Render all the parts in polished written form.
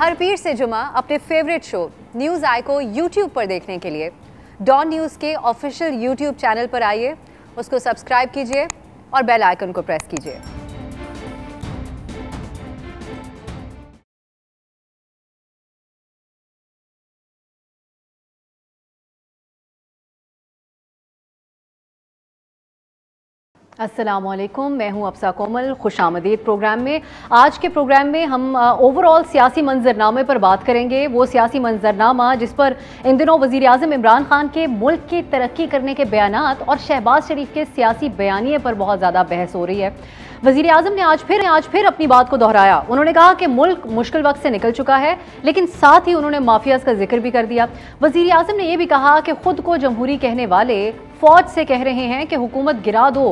हर पीर से जुमा अपने फेवरेट शो न्यूज़ आई को यूट्यूब पर देखने के लिए डॉन न्यूज़ के ऑफिशियल यूट्यूब चैनल पर आइए, उसको सब्सक्राइब कीजिए और बेल आइकन को प्रेस कीजिए। अस्सलामुअलैकुम, मैं हूं अफसा कोमल। खुशामदीद प्रोग्राम में। आज के प्रोग्राम में हम ओवरऑल सियासी मंजरनामे पर बात करेंगे। वो सियासी मंजरनामा जिस पर इन दिनों वज़ीर आज़म इमरान खान के मुल्क की तरक्की करने के बयानात और शहबाज शरीफ के सियासी बयानिए पर बहुत ज़्यादा बहस हो रही है। वज़ीर आज़म ने आज फिर अपनी बात को दोहराया। उन्होंने कहा कि मुल्क मुश्किल वक्त से निकल चुका है, लेकिन साथ ही उन्होंने माफियाज का जिक्र भी कर दिया। वज़ीर आज़म ने यह भी कहा कि खुद को जमहूरी कहने वाले फौज से कह रहे हैं कि हुकूमत गिरा दो।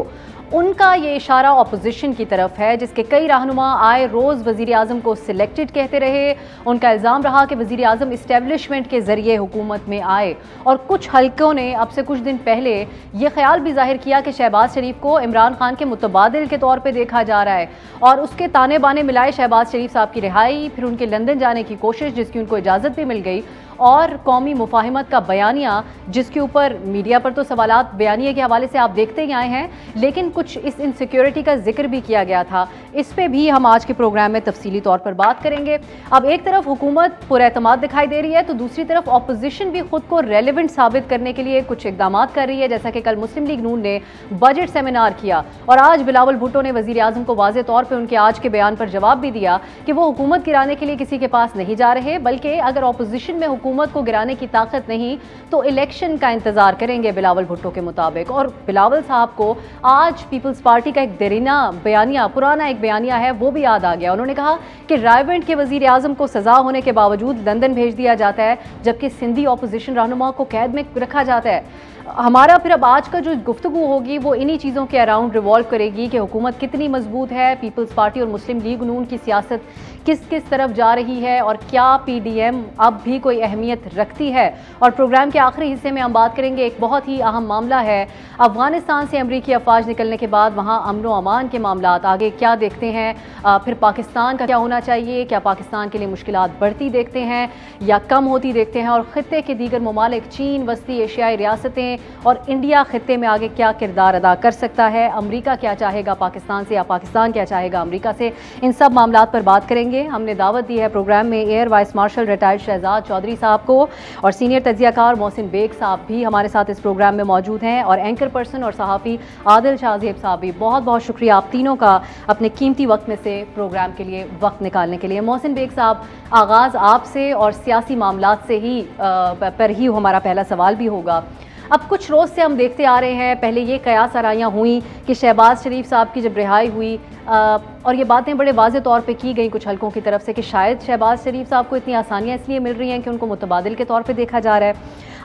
उनका ये इशारा अपोजिशन की तरफ है, जिसके कई रहनुमा आए रोज़ वज़ीर आज़म को सिलेक्टेड कहते रहे। उनका इल्ज़ाम रहा कि वज़ीर आज़म इस्टेब्लिशमेंट के ज़रिए हुकूमत में आए, और कुछ हल्कों ने अब से कुछ दिन पहले ये ख्याल भी जाहिर किया कि शहबाज शरीफ को इमरान खान के मुतबादिल के तौर पर देखा जा रहा है, और उसके ताने बाने मिलाए शहबाज शरीफ साहब की रिहाई, फिर उनके लंदन जाने की कोशिश जिसकी उनको इजाज़त भी मिल गई, और कौमी मुफाहिमत का बयानिया जिसके ऊपर मीडिया पर तो सवालात बयानिए के हवाले से आप देखते ही आए हैं, लेकिन कुछ इस इनसिक्योरिटी का जिक्र भी किया गया था। इस पे भी हम आज के प्रोग्राम में तफसीली तौर पर बात करेंगे। अब एक तरफ हुकूमत पुरएतमाद दिखाई दे रही है, तो दूसरी तरफ अपोजिशन भी खुद को रेलिवेंट साबित करने के लिए कुछ इकदाम कर रही है, जैसा कि कल मुस्लिम लीग नून ने बजट सेमिनार किया, और आज बिलावल भुट्टो ने वज़ीर आज़म को वाज़े तौर पर उनके आज के बयान पर जवाब भी दिया कि वो हुकूमत गिराने के लिए किसी के पास नहीं जा रहे, बल्कि अगर अपोजिशन में हुकूमत को गिराने की ताकत नहीं तो इलेक्शन का इंतजार करेंगे बिलावल भुट्टो के मुताबिक। और बिलावल साहब को आज पीपल्स पार्टी का एक देरीना बयानिया, पुराना एक बयानिया है, वो भी याद आ गया। उन्होंने कहा कि रायवेंट के वज़ीर आज़म को सजा होने के बावजूद लंदन भेज दिया जाता है, जबकि सिंधी अपोजिशन रहनुमा को कैद में रखा जाता है। हमारा फिर अब आज का जो गुफ्तगू होगी वो इन्हीं चीज़ों के अराउंड रिवॉल्व करेगी कि हुकूमत कितनी मजबूत है, पीपल्स पार्टी और मुस्लिम लीग नून की सियासत किस किस तरफ जा रही है, और क्या पीडीएम अब भी कोई अहमियत रखती है। और प्रोग्राम के आखिरी हिस्से में हम बात करेंगे, एक बहुत ही अहम मामला है अफगानिस्तान से अमरीकी अफवाज निकलने के बाद वहाँ अमन व अमान के मामलात आगे क्या देखते हैं, फिर पाकिस्तान का क्या होना चाहिए, क्या पाकिस्तान के लिए मुश्किलात बढ़ती देखते हैं या कम होती देखते हैं, और ख़ित्ते के दीगर ममालिक चीन, वस्ती एशियाई रियासतें और इंडिया ख़ित्ते में आगे क्या किरदार अदा कर सकता है, अमरीका क्या चाहेगा पाकिस्तान से या पाकिस्तान क्या चाहेगा अमरीका से, इन सब मामलात पर बात करेंगे। हमने दावत दी है प्रोग्राम में air vice marshal retired Shahzad Chaudhry साहब को, और सीनियर तज्जियाकार मोहसिन बेग साहब भी हमारे साथ इस प्रोग्राम में मौजूद हैं, और एंकर पर्सन और सहाफ़ी आदिल शाहजेब साहब भी। बहुत बहुत शुक्रिया आप तीनों का अपने कीमती वक्त में से प्रोग्राम के लिए वक्त निकालने के लिए। मोहसिन बेग साहब, आगाज़ आपसे और सियासी मामलात से ही पर ही हमारा पहला सवाल भी होगा। अब कुछ रोज़ से हम देखते आ रहे हैं, पहले ये कयास आराइयाँ हुई कि शहबाज शरीफ साहब की जब रिहाई हुई, और ये बातें बड़े वाज़े तौर पे की गई कुछ हल्कों की तरफ से कि शायद शहबाज शरीफ साहब को इतनी आसानियाँ इसलिए मिल रही हैं कि उनको मुतबादिल के तौर पे देखा जा रहा है।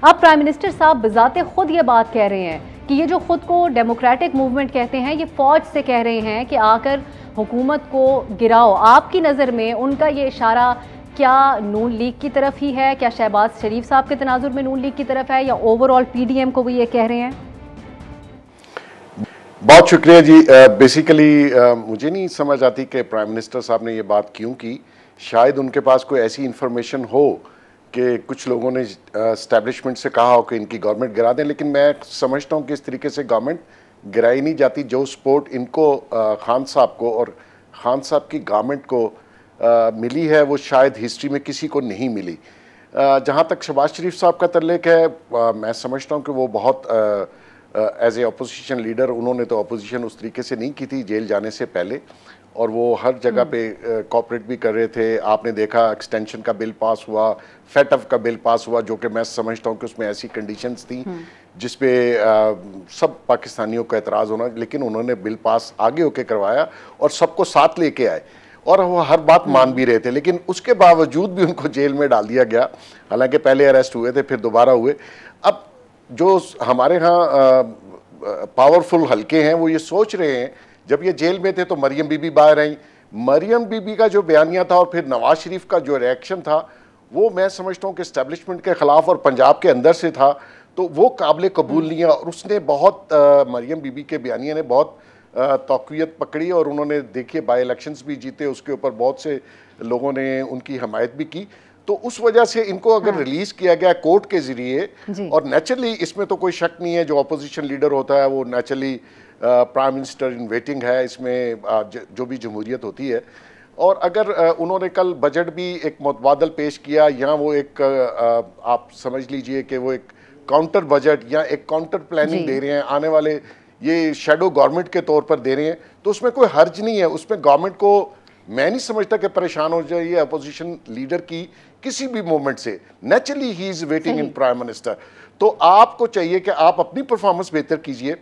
अब प्राइम मिनिस्टर साहब बज़ाते खुद ये बात कह रहे हैं कि ये जो खुद को डेमोक्रेटिक मूवमेंट कहते हैं, ये फ़ौज से कह रहे हैं कि आकर हुकूमत को गिराओ। आपकी नज़र में उनका ये इशारा क्या नून लीग की तरफ ही है, क्या शहबाज शरीफ साहब के तनाजुर में नून लीग की तरफ है, या ओवरऑल पीडीएम को भी ये कह रहे हैं? बहुत शुक्रिया जी। बेसिकली मुझे नहीं समझ आती कि प्राइम मिनिस्टर साहब ने ये बात क्यों की। शायद उनके पास कोई ऐसी इंफॉर्मेशन हो कि कुछ लोगों ने एस्टेब्लिशमेंट से कहा हो कि इनकी गवर्नमेंट गिरा दें, लेकिन मैं समझता हूँ कि इस तरीके से गवर्नमेंट गिराई नहीं जाती। जो सपोर्ट इनको खान साहब को और खान साहब की गवर्नमेंट को मिली है वो शायद हिस्ट्री में किसी को नहीं मिली। जहाँ तक शहबाज शरीफ साहब का तल्लुक़ है, मैं समझता हूँ कि वो बहुत एज ए अपोजिशन लीडर, उन्होंने तो अपोजिशन उस तरीके से नहीं की थी जेल जाने से पहले, और वो हर जगह पे कॉपरेट भी कर रहे थे। आपने देखा एक्सटेंशन का बिल पास हुआ, फेटअफ का बिल पास हुआ, जो कि मैं समझता हूँ कि उसमें ऐसी कंडीशंस थी जिसपे सब पाकिस्तानियों का एतराज़ होना, लेकिन उन्होंने बिल पास आगे होके करवाया और सबको साथ लेके आए, और वो हर बात मान भी रहे थे, लेकिन उसके बावजूद भी उनको जेल में डाल दिया गया। हालांकि पहले अरेस्ट हुए थे, फिर दोबारा हुए। अब जो हमारे यहाँ पावरफुल हल्के हैं वो ये सोच रहे हैं, जब ये जेल में थे तो मरियम बीबी बाहर आई, मरियम बीबी का जो बयानिया था और फिर नवाज शरीफ का जो रिएक्शन था, वो मैं समझता हूँ कि इस्टेब्लिशमेंट के ख़िलाफ़ और पंजाब के अंदर से था, तो वो काबिल कबूल नहीं है। और उसने बहुत मरियम बीबी के बयानिया ने बहुत तौक़ियत पकड़ी और उन्होंने देखिए बाई इलेक्शंस भी जीते, उसके ऊपर बहुत से लोगों ने उनकी हमायत भी की। तो उस वजह से इनको अगर रिलीज किया गया कोर्ट के जरिए, और नेचुरली इसमें तो कोई शक नहीं है, जो अपोजिशन लीडर होता है वो naturally prime minister in waiting है, इसमें जो भी जमहूरियत होती है। और अगर उन्होंने कल बजट भी एक मुतबादल पेश किया, या वो एक आप समझ लीजिए कि वो एक काउंटर बजट या एक काउंटर प्लानिंग दे रहे हैं, आने वाले ये शेडो गवर्नमेंट के तौर पर दे रहे हैं, तो उसमें कोई हर्ज नहीं है। उसमें गवर्नमेंट को मैं नहीं समझता कि परेशान हो जाए अपोजिशन लीडर की किसी भी मोमेंट से। Naturally he is waiting in prime minister. तो आपको चाहिए कि आप अपनी परफॉर्मेंस बेहतर कीजिए।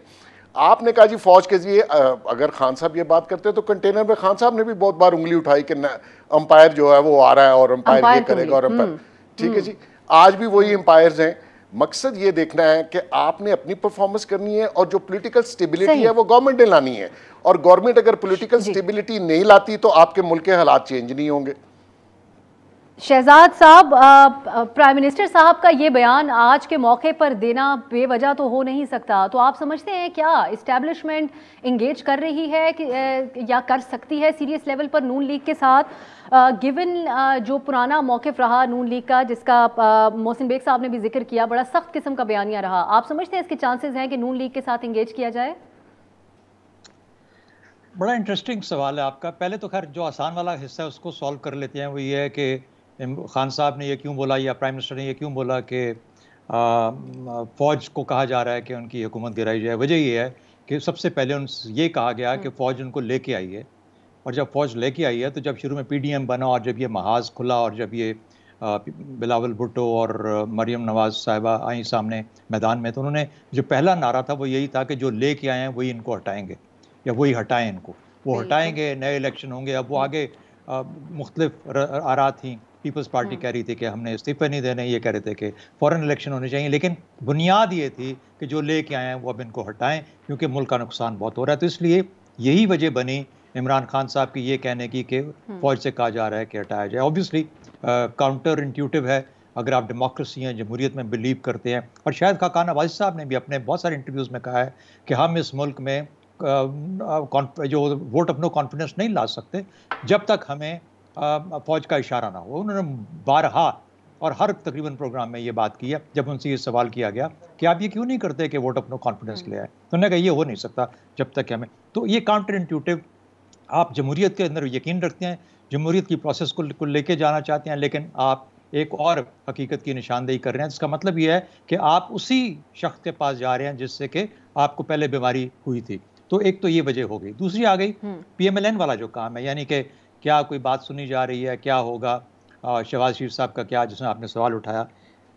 आपने कहा जी फौज के लिए, अगर खान साहब ये बात करते हैं तो कंटेनर में खान साहब ने भी बहुत बार उंगली उठाई कि अंपायर जो है वो आ रहा है और अंपायर ये करेगा और अंपायर, ठीक है जी, आज भी वही अंपायर्स हैं। मकसद ये देखना है कि आपने अपनी परफॉर्मेंस करनी है, और जो पॉलिटिकल स्टेबिलिटी है वो गवर्नमेंट ने लानी है। और गवर्नमेंट अगर पॉलिटिकल स्टेबिलिटी नहीं लाती तो आपके मुल्क के हालात चेंज नहीं होंगे। शहजाद साहब, प्राइम मिनिस्टर साहब का ये बयान आज के मौके पर देना बेवजह तो हो नहीं सकता, तो आप समझते हैं क्या इस्टेब्लिशमेंट इंगेज कर रही है कि या कर सकती है सीरियस लेवल पर नून लीग के साथ, गिवन जो पुराना मौक़िफ़ रहा नून लीग का, जिसका मोहसिन बेग साहब ने भी जिक्र किया, बड़ा सख्त किस्म का बयानिया रहा। आप समझते हैं इसके चांसेस हैं कि नून लीग के साथ इंगेज किया जाए? बड़ा इंटरेस्टिंग सवाल है आपका। पहले तो खैर जो आसान वाला हिस्सा है उसको सॉल्व कर लेते हैं। वो ये है कि खान साहब ने ये क्यों बोला, या प्राइम मिनिस्टर ने ये क्यों बोला कि फ़ौज को कहा जा रहा है कि उनकी हुकूमत गिराई जाए। वजह ये है कि सबसे पहले ये कहा गया कि फ़ौज उनको लेके आई है, और जब फ़ौज लेके आई है तो जब शुरू में PDM बना और जब ये महाज खुला और जब ये बिलावल भुट्टो और मरियम नवाज़ साहिबा आई सामने मैदान में, तो उन्होंने जो पहला नारा था वो यही था कि जो लेके आए हैं वही इनको हटाएंगे, या वही हटाएं इनको, वो हटाएंगे, नए इलेक्शन होंगे। अब वो आगे मुख्तलिफ आरा थी। पीपल्स पार्टी कह रही थी कि हमने इस्तीफे नहीं देने, ये कह रहे थे कि फ़ौरन इलेक्शन होने चाहिए, लेकिन बुनियाद ये थी कि जो लेके आए हैं वो अब इनको हटाएं, क्योंकि मुल्क का नुकसान बहुत हो रहा है। तो इसलिए यही वजह बनी इमरान खान साहब की ये कहने की कि फ़ौज से कहा जा रहा है कि हटाया जाए। ऑब्वियसली काउंटर इंट्यूटिव है अगर आप डेमोक्रेसी हैं, जमहूरियत में बिलीव करते हैं। और शायद खाकान नवाज़ साहब ने भी अपने बहुत सारे इंटरव्यूज़ में कहा है कि हम इस मुल्क में जो वोट ऑफ नो कॉन्फिडेंस नहीं ला सकते जब तक हमें फ़ौज का इशारा ना हो। उन्होंने बारहा और हर तकरीबन प्रोग्राम में ये बात की है। जब उनसे ये सवाल किया गया कि आप ये क्यों नहीं करते कि वोट ऑफ नो कॉन्फिडेंस ले आए, तो उन्होंने कहा ये हो नहीं सकता जब तक हमें। तो ये काउंटर इंट्यूटिव, आप जमहूरियत के अंदर यकीन रखते हैं, जमहूरियत की प्रोसेस को लेके जाना चाहते हैं, लेकिन आप एक और हकीकत की निशानदेही कर रहे हैं, जिसका मतलब ये है कि आप उसी शख्स के पास जा रहे हैं जिससे कि आपको पहले बीमारी हुई थी। तो एक तो ये वजह हो गई। दूसरी आ गई PMLN वाला जो काम है, यानी कि क्या कोई बात सुनी जा रही है, क्या होगा शहबाज शरीफ साहब का, क्या जिसमें आपने सवाल उठाया।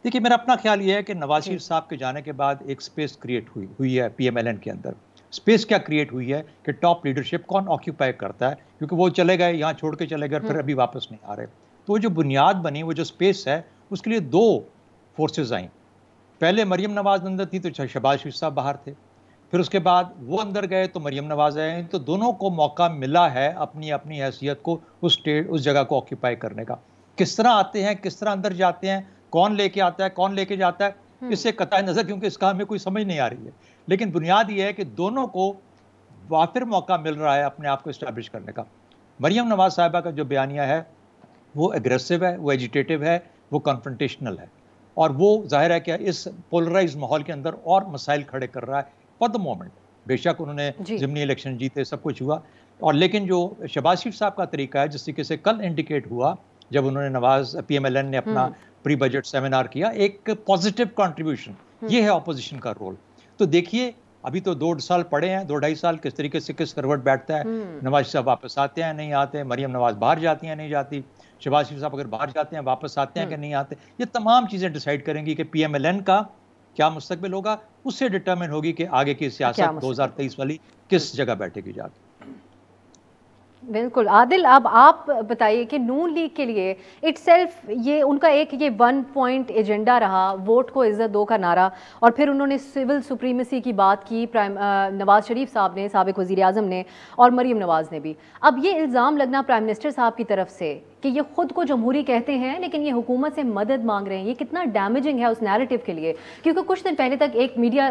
देखिए मेरा अपना ख्याल ये है कि नवाज शरीफ साहब के जाने के बाद एक स्पेस क्रिएट हुई है PMLN के अंदर। स्पेस क्या क्रिएट हुई है कि टॉप लीडरशिप कौन ऑक्यूपाई करता है, क्योंकि वो चले गए, यहाँ छोड़ के चले गए, फिर अभी वापस नहीं आ रहे। तो जो बुनियाद बनी, वो जो स्पेस है, उसके लिए दो फोर्सेज आई। पहले मरियम नवाज अंदर थी तो शहबाज शरीफ साहब बाहर थे, फिर उसके बाद वो अंदर गए तो मरियम नवाज आए। तो दोनों को मौका मिला है अपनी अपनी हैसियत को उस जगह को ऑक्यूपाई करने का। किस तरह आते हैं, किस तरह अंदर जाते हैं, कौन लेके आता है, कौन लेके जाता है, इससे कतई नज़र, क्योंकि इसका हमें कोई समझ नहीं आ रही है। लेकिन बुनियाद ये है कि दोनों को वाफिर मौका मिल रहा है अपने आप को इस्टेब्लिश करने का। मरियम नवाज साहिबा का जो बयानिया है वो एग्रेसिव है, वो एजिटेटिव है, वो कॉन्फ्रंटेशनल है, और वो जाहिर है कि इस पोलराइज माहौल के अंदर और मसाइल खड़े कर रहा है फॉर द मोमेंट। बेशक उन्होंने ज़िमनी इलेक्शन जीते, सब कुछ हुआ, और लेकिन जो शहबाज शरीफ साहब का तरीका है, जिस तरीके से कल इंडिकेट हुआ जब उन्होंने PMLN ने अपना प्री बजट सेमिनार किया, एक पॉजिटिव कंट्रीब्यूशन, ये है ऑपोजिशन का रोल। तो देखिए अभी तो 2 साल पड़े हैं, 2-2.5 साल, किस तरीके से किस करवट बैठता है। नवाज साहब वापस आते हैं, नहीं आते, मरियम नवाज बाहर जाती हैं, नहीं जाती, शहबाज शरीफ साहब अगर बाहर जाते हैं वापस आते हैं कि नहीं आते। ये तमाम चीज़ें डिसाइड करेंगी कि PMLN का क्या मुस्तकबिल होगा, उससे डिटरमिन होगी कि आगे की सियासत 2023 वाली किस जगह बैठेगी जाके। बिल्कुल आदिल, अब आप बताइए कि नून लीग के लिए इटसेल्फ ये उनका एक ये 1 पॉइंट एजेंडा रहा, वोट को इज्जत दो का नारा, और फिर उन्होंने सिविल सुप्रीमेसी की बात की नवाज शरीफ साहब ने, साबिक वज़ीर आज़म ने, और मरीम नवाज़ ने भी। अब ये इल्ज़ाम लगना प्राइम मिनिस्टर साहब की तरफ से कि ये खुद को जमहूरी कहते हैं लेकिन ये हुकूमत से मदद मांग रहे हैं, ये कितना डैमेजिंग है उस नैरेटिव के लिए? क्योंकि कुछ दिन पहले तक एक मीडिया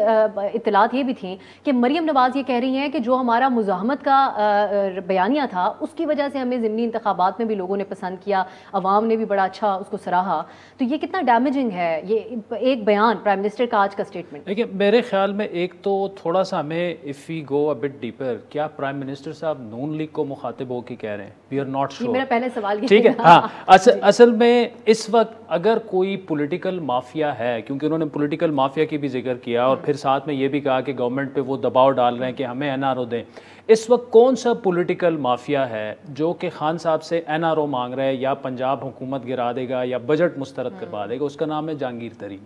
इत्तलात ये भी थी कि मरियम नवाज़ ये कह रही हैं कि जो हमारा मुज़ाहमत का बयानिया था उसकी वजह से हमें ज़िमनी इंतखाबात में भी लोगों ने पसंद किया, अवाम ने भी बड़ा अच्छा उसको सराहा। तो ये कितना डैमेजिंग है ये एक बयान प्राइम मिनिस्टर का आज का स्टेटमेंट? देखिए, मेरे ख्याल में एक तो थोड़ा सा हमें if we go a bit deeper, क्या प्राइम मिनिस्टर साहब नून लीग को मुखातिब होकर कह रहे हैं? We are not sure. मेरा पहले सवाल ये ठीक है। हाँ, असल में इस वक्त अगर कोई पॉलिटिकल माफिया है, क्योंकि उन्होंने पॉलिटिकल माफिया की भी जिक्र किया और फिर साथ में ये भी कहा कि गवर्नमेंट पे वो दबाव डाल रहे हैं कि हमें एनआरओ दें। इस वक्त कौन सा पॉलिटिकल माफिया है जो कि खान साहब से एनआरओ मांग रहा है या पंजाब हुकूमत गिरा देगा या बजट मुस्तरद करवा देगा? उसका नाम है जहांगीर तरीन।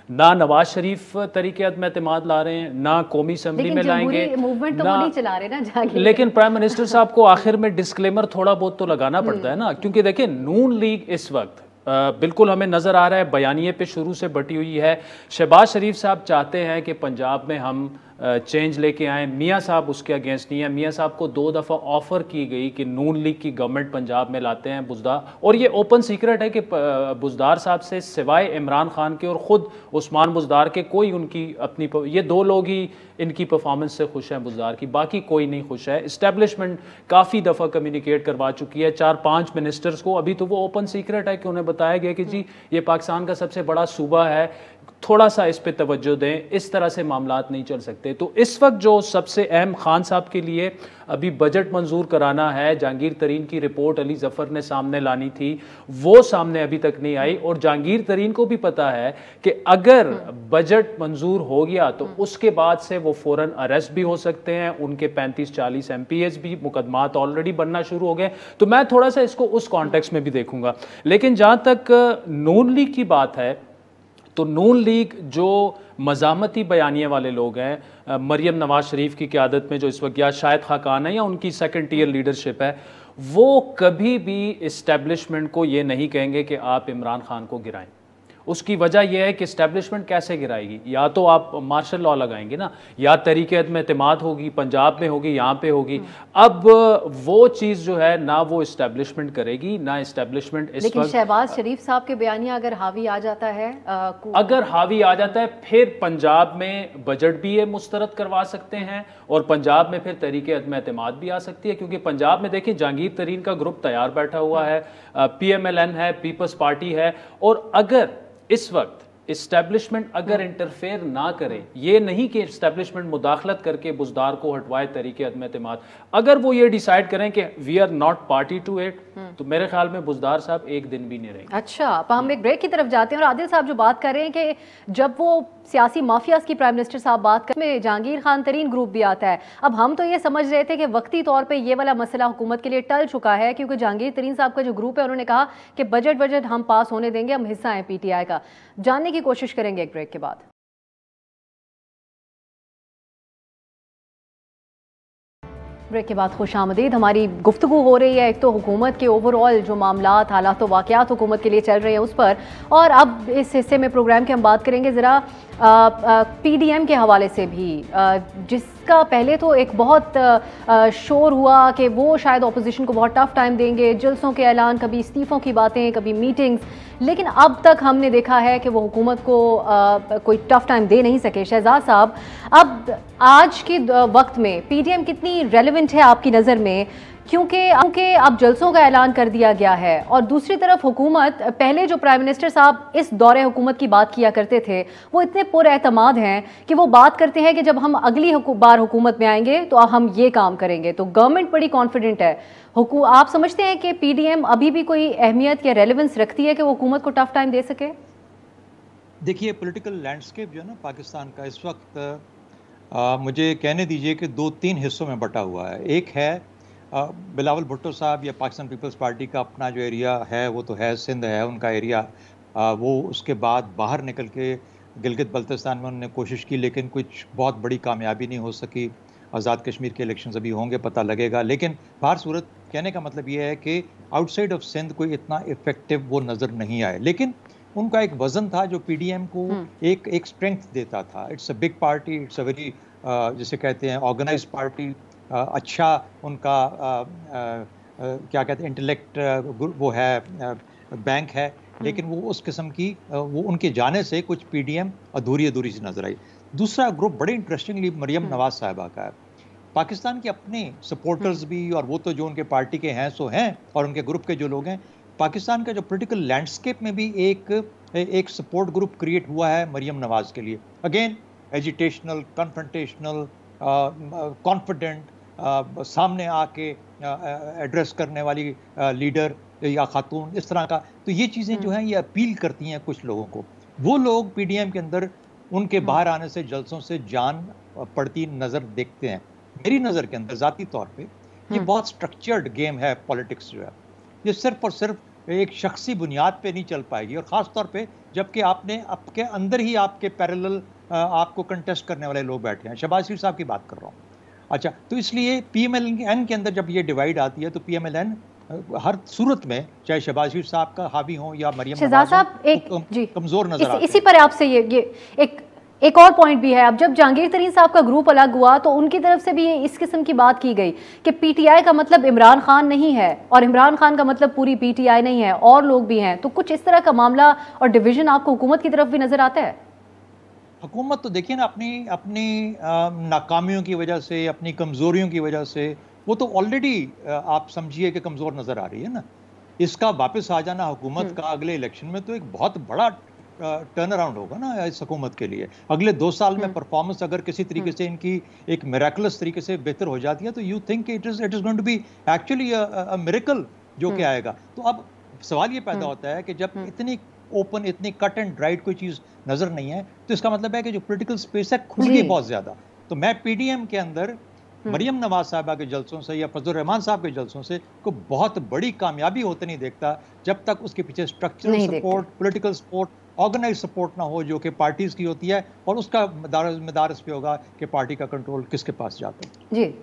ना नवाज शरीफ तरीके अदम एतमाद ला रहे हैं, ना कौमी असम्बली में लाएंगे, मूवमेंट तो वो नहीं चला रहे ना जहांगीर। लेकिन प्राइम मिनिस्टर साहब को आखिर में डिस्क्लेमर थोड़ा बहुत तो लगाना पड़ता है ना, क्योंकि देखिए नून लीग इस वक्त बिल्कुल हमें नज़र आ रहा है बयानिए पे शुरू से बटी हुई है। शहबाज शरीफ साहब चाहते हैं कि पंजाब में हम चेंज लेके आएँ, मियाँ साहब उसके अगेंस्ट नहीं है। मियाँ साहब को 2 दफ़ा ऑफ़र की गई कि नून लीग की गवर्नमेंट पंजाब में लाते हैं बुज़दार, और ये ओपन सीक्रेट है कि बुज़दार साहब से सिवाय इमरान खान के और ख़ुद उस्मान बुज़दार के कोई उनकी अपनी, ये 2 लोग ही इनकी परफॉर्मेंस से खुश हैं बुज़दार की, बाकी कोई नहीं खुश है। इस्टेब्लिशमेंट काफ़ी दफ़ा कम्युनिकेट करवा चुकी है 4-5 मिनिस्टर्स को। अभी तो वो ओपन सीक्रेट है कि उन्हें बताया गया कि जी ये पाकिस्तान का सबसे बड़ा सूबा है, थोड़ा सा इस पे तवज्जो दें, इस तरह से मामलात नहीं चल सकते। तो इस वक्त जो सबसे अहम खान साहब के लिए अभी बजट मंजूर कराना है, जहांगीर तरीन की रिपोर्ट अली जफ़र ने सामने लानी थी, वो सामने अभी तक नहीं आई। और जहांगीर तरीन को भी पता है कि अगर बजट मंजूर हो गया तो उसके बाद से वो फ़ौरन अरेस्ट भी हो सकते हैं, उनके 35-40 MPs भी मुकदमात ऑलरेडी बनना शुरू हो गए। तो मैं थोड़ा सा इसको उस कॉन्टेक्स्ट में भी देखूंगा। लेकिन जहाँ तक नून लीग की बात है, तो नून लीग जो मज़ामती बयानिए वाले लोग हैं, मरियम नवाज शरीफ की क़यादत में जो इस वक्त या शायद खाकान है या उनकी सेकंड टियर लीडरशिप है, वो कभी भी इस्टेब्लिशमेंट को ये नहीं कहेंगे कि आप इमरान खान को गिराएं। उसकी वजह यह है कि इस्टेब्लिशमेंट कैसे गिराएगी? या तो आप मार्शल लॉ लगाएंगे ना, या तरीके अदम एतमाद होगी, पंजाब में होगी, यहाँ पे होगी। अब वो चीज़ जो है ना वो इस्टेब्लिशमेंट करेगी ना इस्टेब्लिशमेंट इस लेकिन शहबाज शरीफ साहब के बयानिया अगर हावी आ जाता है, अगर हावी आ जाता है, फिर पंजाब में बजट भी ये मुस्तरद करवा सकते हैं और पंजाब में फिर तरीके अदम एतमाद भी आ सकती है। क्योंकि पंजाब में देखिए जहांगीर तरीन का ग्रुप तैयार बैठा हुआ है, PMLN है, पीपल्स पार्टी है, और अगर इस वक्त इस्टेब्लिशमेंट अगर इंटरफेयर ना करे, ये नहीं कि इस्टेब्लिशमेंट मुदाखलत करके बुज़दार को हटवाए तरीके अदम एतमाद, अगर वो ये डिसाइड करें कि we are not party to it, तो मेरे ख्याल में बुज़दार साहब एक दिन भी नहीं रहेंगे। अच्छा, अब हम एक ब्रेक की तरफ जाते हैं। और आदिल साहब जो बात कर रहे हैं कि जब वो सियासी माफियाज की प्राइम मिनिस्टर साहब बात कर में जहांगीर खान तरीन ग्रुप भी आता है। अब हम तो ये समझ रहे थे कि वक्ती तौर पे ये वाला मसला हुकूमत के लिए टल चुका है, क्योंकि जहांगीर तरीन साहब का जो ग्रुप है उन्होंने कहा कि बजट हम पास होने देंगे, हम हिस्सा हैं PTI का। जानने की कोशिश करेंगे एक ब्रेक के बाद। ब्रेक के बाद खुशामदीद। हमारी गुफ्तगू हो रही है एक तो हुकूमत के ओवरऑल जो मामलात, हालात व वाक़यात हुकूमत के लिए चल रहे हैं उस पर, और अब इस हिस्से में प्रोग्राम के हम बात करेंगे ज़रा PDM के हवाले से भी, जिसका पहले तो एक बहुत शोर हुआ कि वो शायद अपोजिशन को बहुत टफ टाइम देंगे, जलसों के ऐलान, कभी इस्तीफ़ों की बातें, कभी मीटिंग्स, लेकिन अब तक हमने देखा है कि वो हुकूमत को कोई टफ टाइम दे नहीं सके। शहजाद साहब, अब आज के वक्त में PDM कितनी रेलेवेंट है आपकी नज़र में, क्योंकि अब जलसों का ऐलान कर दिया गया है, और दूसरी तरफ हुकूमत, पहले जो प्राइम मिनिस्टर साहब इस दौरे हुकूमत की बात किया करते थे वो इतने पुरएतमाद हैं कि वो बात करते हैं कि जब हम अगली बार हुकूमत में आएंगे तो हम ये काम करेंगे। तो गवर्नमेंट बड़ी कॉन्फिडेंट है। आप समझते हैं कि PDM अभी भी कोई अहमियत या रेलेवेंस रखती है कि वो हुकूमत को टफ टाइम दे सके? देखिए, पॉलिटिकल लैंडस्केप जो है ना पाकिस्तान का इस वक्त, मुझे कहने दीजिए कि 2-3 हिस्सों में बटा हुआ है। एक है बिलावल भुट्टो साहब या पाकिस्तान पीपल्स पार्टी का अपना जो एरिया है वो तो है, सिंध है उनका एरिया, वो उसके बाद बाहर निकल के गिलगित बल्तिस्तान में उन्होंने कोशिश की, लेकिन कुछ बहुत बड़ी कामयाबी नहीं हो सकी। आज़ाद कश्मीर के इलेक्शंस अभी होंगे, पता लगेगा। लेकिन बाहर सूरत कहने का मतलब ये है कि आउटसाइड ऑफ सिंध कोई इतना इफेक्टिव वो नज़र नहीं आए, लेकिन उनका एक वजन था जो PDM को एक स्ट्रेंथ देता था। It's a big party, it's a very जिसे कहते हैं ऑर्गेनाइज्ड पार्टी, अच्छा उनका क्या कहते हैं इंटेलेक्ट वो है बैंक है, लेकिन वो उस किस्म की वो उनके जाने से कुछ पीडीएम अधूरी अधूरी सी नजर आई। दूसरा ग्रुप बड़े इंटरेस्टिंगली मरियम नवाज साहिबा का है। पाकिस्तान के अपने सपोर्टर्स भी, और वो तो जो उनके पार्टी के हैं सो हैं, और उनके ग्रुप के जो लोग हैं, पाकिस्तान का जो पॉलिटिकल लैंडस्केप में भी एक सपोर्ट ग्रुप क्रिएट हुआ है मरियम नवाज के लिए। अगेन एजिटेशनल, कन्फ्रंटेशनल, कॉन्फिडेंट, सामने आके एड्रेस करने वाली लीडर या खातून, इस तरह का। तो ये चीज़ें जो हैं ये अपील करती हैं कुछ लोगों को। वो लोग पीडीएम के अंदर उनके बाहर आने से, जलसों से जान पड़ती नज़र देखते हैं। मेरी नज़र के अंदर ज़ाती तौर पे ये बहुत स्ट्रक्चर्ड गेम है पॉलिटिक्स जो है। ये सिर्फ और सिर्फ एक शख्सी बुनियाद पे नहीं चल पाएगी, और ख़ास तौर पे जबकि आपने आपके अंदर ही आपके पैरेलल आपको कंटेस्ट करने वाले लोग बैठे हैं। शहबाज शरीफ साहब की बात कर रहा हूँ। अच्छा, तो इसलिए पीएमएलएन के अंदर जब ये डिवाइड आती है तो पीएमएलएन हर सूरत में, चाहे शहबाज शरीफ साहब का हावी हो या मरियम नवाज साहब, एक कमजोर नजर आते हैं। इसी पर आपसे ये एक और पॉइंट भी है। अब जब जहांगीर तरीन साहब का ग्रुप अलग हुआ तो उनकी तरफ से भी इस किस्म की बात की गई कि पीटीआई का मतलब इमरान खान नहीं है और इमरान खान का मतलब पूरी पीटीआई नहीं है, और लोग भी हैं। तो कुछ इस तरह का मामला और डिवीजन आपको हुकूमत की तरफ भी नजर आता है? हुकूमत तो देखिए ना, अपनी नाकामियों की वजह से, अपनी कमजोरियों की वजह से वो तो ऑलरेडी आप समझिए कि कमजोर नजर आ रही है ना। इसका वापस आ जाना हुकूमत का अगले इलेक्शन में तो एक बहुत बड़ा टर्न अराउंड होगा ना इस हुकूमत के लिए। अगले 2 साल में परफॉर्मेंस अगर किसी तरीके से इनकी एक मिरेकुलस तरीके से बेहतर हो जाती है तो you think it is going to be actually a miracle जो कि आएगा। तो अब सवाल ये पैदा होता है कि जब इतनी ओपन, इतनी कट एंड ड्राइड कोई चीज नजर नहीं है, तो इसका मतलब है कि जो पॉलिटिकल स्पेस है खुल गई बहुत ज्यादा। तो मैं पीडीएम के अंदर मरियम नवाज साहिबा के जलसों से या फजलुर रहमान साहब के जलसों से को बहुत बड़ी कामयाबी होते नहीं देखता, जब तक उसके पीछे structural support, political support, organize support ना हो जो कि पार्टीज की होती है, और उसका मदारस पे होगा कि पार्टी का कंट्रोल किसके पास जाता है। जी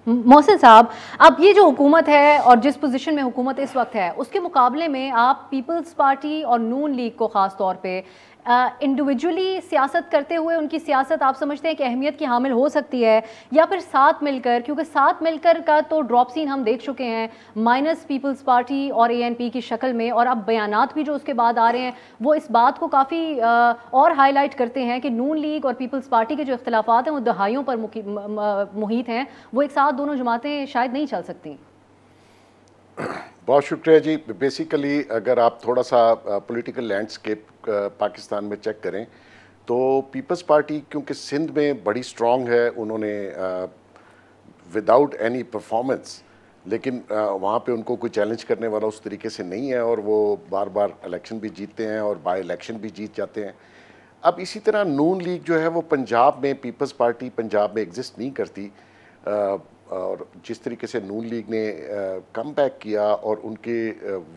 मोहसिन साहब, अब ये जो हुकूमत है और जिस पोजीशन में हुकूमत इस वक्त है, उसके मुकाबले में आप पीपल्स पार्टी और नून लीग को ख़ास तौर पे इंडिविजुअली सियासत करते हुए उनकी सियासत आप समझते हैं कि अहमियत की हामिल हो सकती है, या फिर साथ मिलकर? क्योंकि साथ मिलकर का तो ड्रॉप सीन हम देख चुके हैं, माइनस पीपल्स पार्टी और एएनपी की शक्ल में, और अब बयानात भी जो उसके बाद आ रहे हैं वो इस बात को काफ़ी और हाईलाइट करते हैं कि नून लीग और पीपल्स पार्टी के जो इख्तलाफात हैं वो दहाइयों पर मुहित हैं, वो एक साथ दोनों जमातें शायद नहीं चल सकती। बहुत शुक्रिया जी। बेसिकली अगर आप थोड़ा सा पॉलिटिकल लैंडस्केप पाकिस्तान में चेक करें तो पीपल्स पार्टी क्योंकि सिंध में बड़ी स्ट्रॉन्ग है, उन्होंने विदाउट एनी परफॉर्मेंस, लेकिन वहाँ पे उनको कोई चैलेंज करने वाला उस तरीके से नहीं है, और वो बार बार इलेक्शन भी जीतते हैं और बाय इलेक्शन भी जीत जाते हैं। अब इसी तरह नून लीग जो है वो पंजाब में, पीपल्स पार्टी पंजाब में एग्जिस्ट नहीं करती, और जिस तरीके से नून लीग ने कम बैक किया और उनके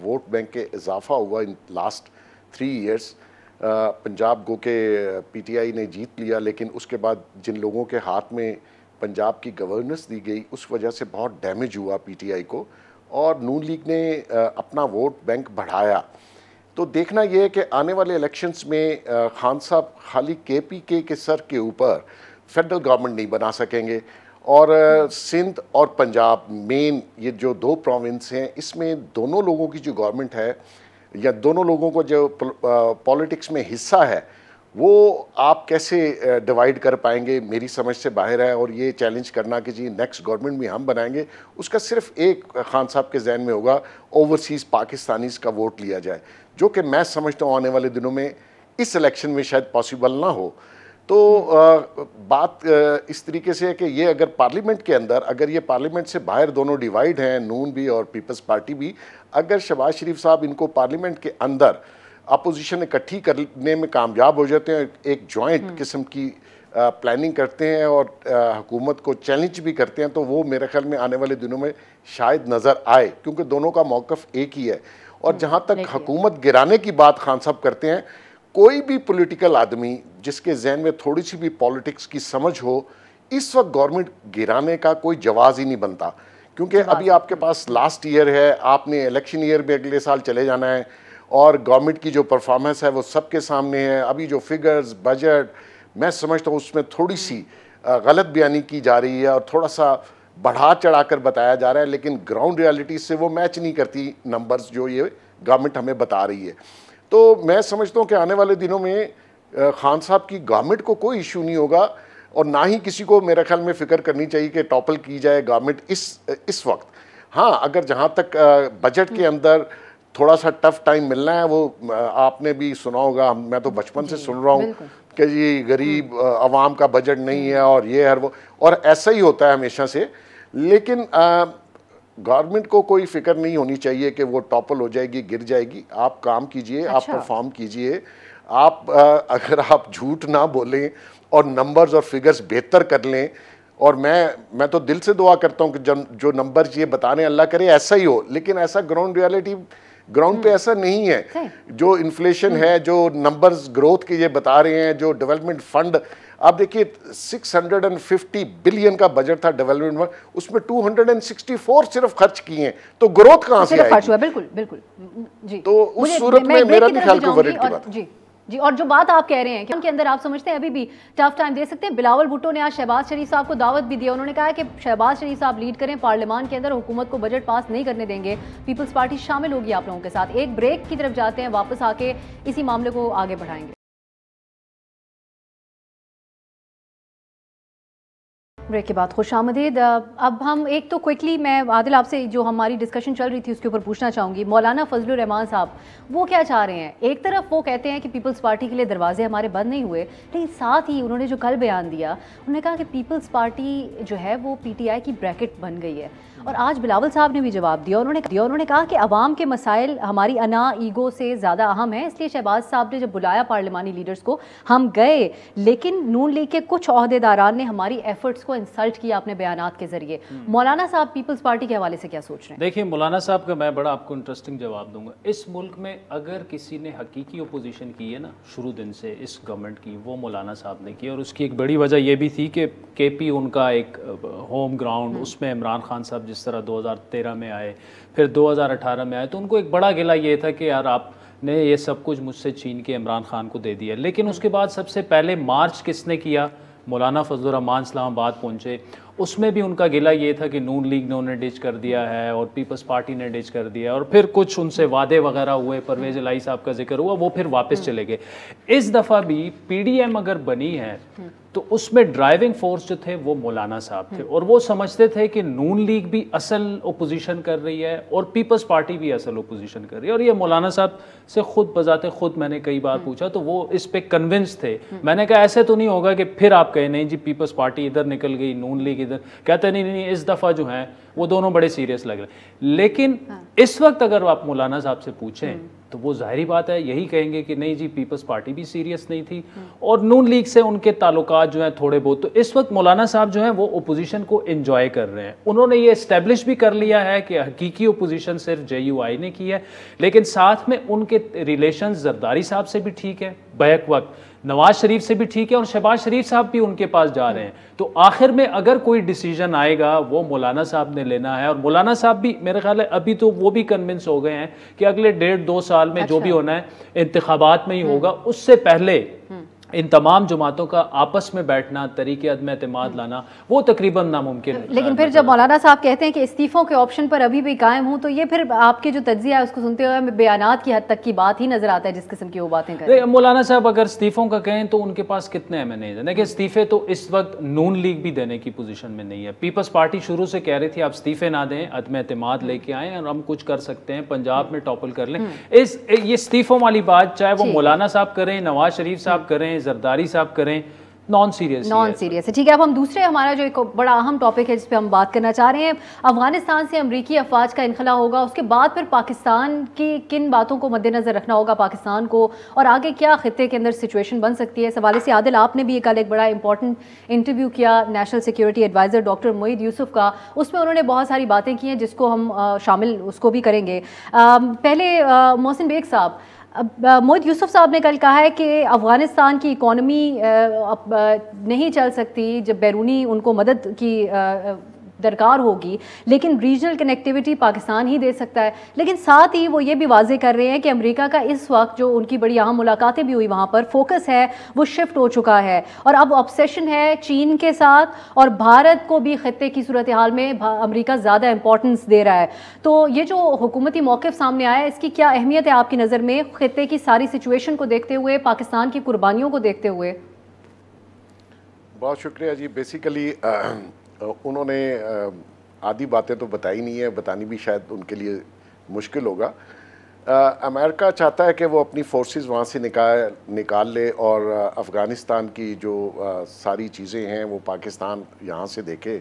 वोट बैंक के इजाफा हुआ इन लास्ट 3 इयर्स, पंजाब गो के पीटीआई ने जीत लिया, लेकिन उसके बाद जिन लोगों के हाथ में पंजाब की गवर्नेंस दी गई उस वजह से बहुत डैमेज हुआ पीटीआई को, और नून लीग ने अपना वोट बैंक बढ़ाया। तो देखना यह है कि आने वाले इलेक्शंस में खान साहब खाली केपीके के सर के ऊपर फेडरल गवर्नमेंट नहीं बना सकेंगे, और सिंध और पंजाब मेन ये जो 2 प्रोविंस हैं, इसमें दोनों लोगों की जो गवर्नमेंट है या दोनों लोगों को जो पॉलिटिक्स में हिस्सा है वो आप कैसे डिवाइड कर पाएंगे, मेरी समझ से बाहर है। और ये चैलेंज करना कि जी नेक्स्ट गवर्नमेंट भी हम बनाएंगे, उसका सिर्फ एक खान साहब के जहन में होगा, ओवरसीज़ पाकिस्तानीज़ का वोट लिया जाए, जो कि मैं समझता हूँ आने वाले दिनों में इस इलेक्शन में शायद पॉसिबल ना हो। तो बात इस तरीके से है कि ये अगर पार्लियामेंट के अंदर, अगर ये पार्लियामेंट से बाहर दोनों डिवाइड हैं, नून भी और पीपल्स पार्टी भी, अगर शहबाज शरीफ साहब इनको पार्लियामेंट के अंदर अपोजिशन इकट्ठी करने में कामयाब हो जाते हैं, एक जॉइंट किस्म की प्लानिंग करते हैं और हुकूमत को चैलेंज भी करते हैं, तो वो मेरे ख्याल में आने वाले दिनों में शायद नज़र आए, क्योंकि दोनों का मौक़िफ़ एक ही है। और जहाँ तक हुकूमत गिराने की बात खान साहब करते हैं, कोई भी पॉलिटिकल आदमी जिसके जहन में थोड़ी सी भी पॉलिटिक्स की समझ हो, इस वक्त गवर्नमेंट गिराने का कोई जवाज़ ही नहीं बनता, क्योंकि अभी आपके पास लास्ट ईयर है, आपने इलेक्शन ईयर में अगले साल चले जाना है, और गवर्नमेंट की जो परफॉर्मेंस है वो सबके सामने है। अभी जो फिगर्स, बजट, मैं समझता हूँ उसमें थोड़ी सी गलत बयानी की जा रही है और थोड़ा सा बढ़ा चढ़ाकर बताया जा रहा है, लेकिन ग्राउंड रियलिटी से वो मैच नहीं करती नंबर्स जो ये गवर्नमेंट हमें बता रही है। तो मैं समझता हूँ कि आने वाले दिनों में खान साहब की गवर्नमेंट को कोई इशू नहीं होगा, और ना ही किसी को मेरे ख्याल में फिक्र करनी चाहिए कि टॉपल की जाए गवर्नमेंट इस वक्त। हाँ, अगर जहाँ तक बजट के अंदर थोड़ा सा टफ टाइम मिलना है, वो आपने भी सुना होगा, मैं तो बचपन से सुन रहा हूँ कि जी गरीब आवाम का बजट नहीं है और ये हर वो, और ऐसा ही होता है हमेशा से। लेकिन गवर्नमेंट को कोई फिक्र नहीं होनी चाहिए कि वो टॉपल हो जाएगी, गिर जाएगी। आप काम कीजिए, आप परफॉर्म कीजिए, आप अगर आप झूठ ना बोलें और नंबर्स और फिगर्स बेहतर कर लें, और मैं तो दिल से दुआ करता हूँ कि जो नंबर्स ये बता रहे हैं अल्लाह करे ऐसा ही हो, लेकिन ऐसा ग्राउंड पे ऐसा नहीं है। जो इन्फ्लेशन है, जो नंबर्स ग्रोथ के ये बता रहे हैं, जो डेवलपमेंट फंड, आप देखिए 650 बिलियन का बजट था डेवलपमेंट फंड, उसमें 264 सिर्फ खर्च किए हैं, तो ग्रोथ कहाँ से आएगी? बिल्कुल बिल्कुल जी। तो उस सूरत में मेरा भी ख्याल को वरीड की बात जी। और जो बात आप कह रहे हैं कि उनके अंदर आप समझते हैं अभी भी टफ टाइम दे सकते हैं। बिलावल भुट्टो ने आज शहबाज शरीफ साहब को दावत भी दी। उन्होंने कहा कि शहबाज शरीफ साहब लीड करें पार्लियामान के अंदर, हुकूमत को बजट पास नहीं करने देंगे, पीपल्स पार्टी शामिल होगी आप लोगों के साथ। एक ब्रेक की तरफ जाते हैं, वापस आके इसी मामले को आगे बढ़ाएंगे। ब्रेक के बाद खुशामदीद। अब हम एक तो क्विकली मैं आदिल आपसे जो हमारी डिस्कशन चल रही थी उसके ऊपर पूछना चाहूँगी। मौलाना फजलुर रहमान साहब वो क्या चाह रहे हैं? एक तरफ वो कहते हैं कि पीपल्स पार्टी के लिए दरवाजे हमारे बंद नहीं हुए, लेकिन साथ ही उन्होंने जो कल बयान दिया, उन्होंने कहा कि पीपल्स पार्टी जो है वो PTI की ब्रैकेट बन गई है। और आज बिलावल साहब ने भी जवाब दिया, उन्होंने कहा कि अवाम के मसाइल हमारी अना ईगो से ज़्यादा अहम है, इसलिए शहबाज साहब ने जब बुलाया पार्लिमानी लीडर्स को हम गए, लेकिन नून लीग के कुछ ओहदेदारान ने हमारी एफर्ट्स को इंसल्ट किया अपने बयानात के जरिए। मौलाना साहब पीपल्स पार्टी के हवाले से क्या सोच रहे हैं? देखिए, मौलाना साहब का मैं बड़ा आपको इंटरेस्टिंग जवाब दूंगा। इस मुल्क में अगर किसी ने हकीकी अपोजिशन की है ना शुरू दिन से इस गवर्नमेंट की, वो मौलाना साहब ने की। और उसकी एक बड़ी वजह यह भी थी कि KP उनका एक होम ग्राउंड, उसमें इमरान खान साहब जिस तरह 2013 में आए, फिर 2018 में आए, तो उनको एक बड़ा गिला ये था कि यार आपने ये सब कुछ मुझसे छीन के इमरान खान को दे दिया। लेकिन उसके बाद सबसे पहले मार्च किसने किया? मौलाना फजलुर रहमान इस्लामाबाद पहुँचे, उसमें भी उनका गिला ये था कि नून लीग ने उन्हें डिच कर दिया है और पीपल्स पार्टी ने डिच कर दिया, और फिर कुछ उनसे वादे वगैरह हुए, परवेज इलाही साहब का जिक्र हुआ, वो फिर वापस चले गए। इस दफ़ा भी PDM अगर बनी है तो उसमें ड्राइविंग फोर्स जो थे वो मौलाना साहब थे, और वो समझते थे कि नून लीग भी असल ओपोजिशन कर रही है और पीपल्स पार्टी भी असल ओपोजिशन कर रही है। और ये मौलाना साहब से खुद बजाते खुद मैंने कई बार पूछा तो वो इस पे कन्विंस थे। मैंने कहा ऐसे तो नहीं होगा कि फिर आप कहें नहीं जी पीपल्स पार्टी इधर निकल गई, नून लीग इधर। कहते नहीं, इस दफ़ा जो है वो दोनों बड़े सीरियस लग रहे। लेकिन इस वक्त अगर आप मौलाना साहब से पूछें तो वो जाहिर बात है यही कहेंगे कि नहीं जी पीपल्स पार्टी भी सीरियस नहीं थी और नून लीग से उनके ताल्लुकात जो हैं थोड़े बहुत। तो इस वक्त मौलाना साहब जो हैं वो ओपोजिशन को एंजॉय कर रहे हैं। उन्होंने ये इस्टेब्लिश भी कर लिया है कि हकीकी ओपोजिशन सिर्फ JUI ने की है, लेकिन साथ में उनके रिलेशन जरदारी साहब से भी ठीक है, बैक वक्त नवाज शरीफ से भी ठीक है, और शहबाज शरीफ साहब भी उनके पास जा रहे हैं। तो आखिर में अगर कोई डिसीजन आएगा वो मौलाना साहब ने लेना है। और मौलाना साहब भी मेरे ख्याल है अभी तो वो भी कन्विंस हो गए हैं कि अगले 1.5-2 साल में जो भी होना है इंतखाबात में ही होगा, उससे पहले इन तमाम जमातों का आपस में बैठना, तरीके अदम एतमाद लाना, वो तकरीबन नामुमकिन है। लेकिन फिर जब मौलाना साहब कहते हैं कि इस्तीफों के ऑप्शन पर अभी भी कायम हूं, तो ये फिर आपके जो तज्जिया है उसको सुनते हुए बयानात की हद तक की बात ही नजर आता है जिस किस्म की वो बातें कर रहे हैं। मौलाना साहब अगर इस्तीफों का कहें तो उनके पास कितने MNAs हैं? देखिए इस्तीफे तो इस वक्त नून लीग भी देने की पोजीशन में नहीं है। पीपल्स पार्टी शुरू से कह रही थी आप इस्तीफे ना दें, अदम एतमाद लेके आएँ और हम कुछ कर सकते हैं, पंजाब में टॉपल कर लें। ये इस्तीफों वाली बात चाहे वो मौलाना साहब करें, नवाज शरीफ साहब करें, जरदारी साहब करें, नॉन सीरियस है। ठीक है, अब हम दूसरे हमारा जो एक बड़ा अहम टॉपिक है जिस पे हम बात करना चाह रहे हैं, अफगानिस्तान से अमरीकी अफवाज का इनखला होगा, उसके बाद फिर पाकिस्तान की किन बातों को मद्देनजर रखना होगा पाकिस्तान को, और आगे क्या खित्ते के अंदर सिचुएशन बन सकती है। इस हवाले से आदिल आपने भी कल एक बड़ा इंपॉर्टेंट इंटरव्यू किया national security adviser doctor Moeed Yusuf का, उसमें उन्होंने बहुत सारी बातें की हैं जिसको हम शामिल उसको भी करेंगे। पहले मोहसिन बेग साहब, मोईद यूसुफ साहब ने कल कहा है कि अफ़गानिस्तान की इकॉनमी नहीं चल सकती जब बैरूनी उनको मदद की दरकार होगी, लेकिन रीजनल कनेक्टिविटी पाकिस्तान ही दे सकता है। लेकिन साथ ही वो ये भी वाजे कर रहे हैं कि अमेरिका का इस वक्त जो उनकी बड़ी अहम मुलाकातें भी हुई वहाँ पर, फोकस है वो शिफ्ट हो चुका है और अब ऑब्सेशन है चीन के साथ, और भारत को भी खत्ते की सूरत हाल में अमेरिका ज़्यादा इंपॉर्टेंस दे रहा है। तो ये जो हुकूमती मौक़िफ़ सामने आया है, इसकी क्या अहमियत है आपकी नज़र में, खत्ते की सारी सिचुएशन को देखते हुए, पाकिस्तान की कुर्बानियों को देखते हुए? बहुत शुक्रिया जी। बेसिकली उन्होंने आधी बातें तो बताई नहीं है, बतानी भी शायद उनके लिए मुश्किल होगा। अमेरिका चाहता है कि वो अपनी फोर्सेस वहाँ से निकाल ले और अफ़गानिस्तान की जो सारी चीज़ें हैं वो पाकिस्तान यहाँ से देखे।